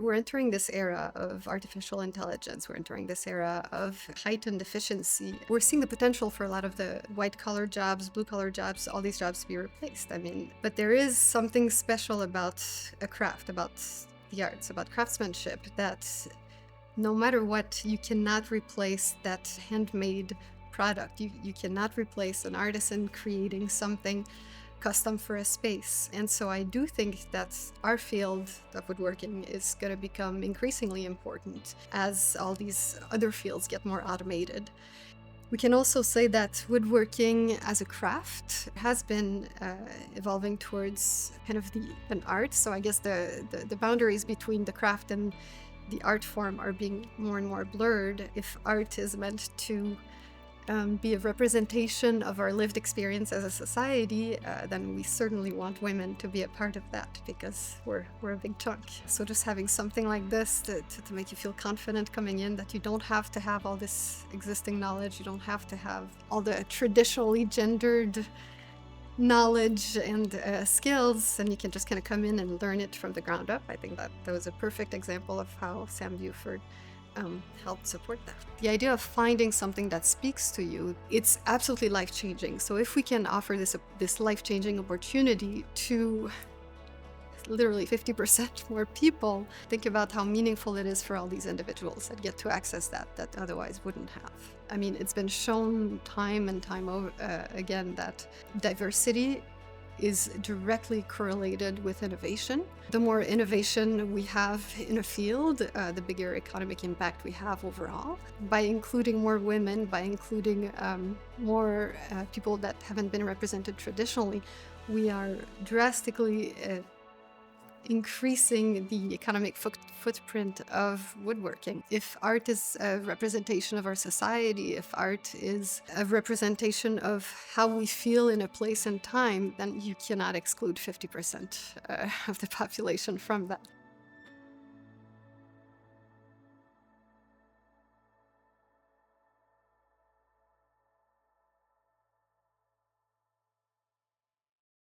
We're entering this era of artificial intelligence. We're entering this era of heightened efficiency. We're seeing the potential for a lot of the white-collar jobs, blue-collar jobs, all these jobs to be replaced. I mean, but there is something special about a craft, about the arts, about craftsmanship, that no matter what, you cannot replace that handmade product. You cannot replace an artisan creating something custom for a space. And so I do think that our field of woodworking is going to become increasingly important as all these other fields get more automated. We can also say that woodworking as a craft has been evolving towards kind of an art. So I guess the boundaries between the craft and the art form are being more and more blurred. If art is meant to be a representation of our lived experience as a society, then we certainly want women to be a part of that, because we're a big chunk. So just having something like this to make you feel confident coming in, that you don't have to have all this existing knowledge, you don't have to have all the traditionally gendered knowledge and skills, and you can just kind of come in and learn it from the ground up. I think that was a perfect example of how Sam Beauford helped support that. The idea of finding something that speaks to you, it's absolutely life-changing. So if we can offer this life-changing opportunity to literally 50% more people, think about how meaningful it is for all these individuals that get to access that otherwise wouldn't have. I mean, it's been shown time and time over again that diversity is directly correlated with innovation. The more innovation we have in a field, the bigger economic impact we have overall. By including more women, by including more people that haven't been represented traditionally, we are drastically increasing the economic footprint of woodworking. If art is a representation of our society, if art is a representation of how we feel in a place and time, then you cannot exclude 50% of the population from that.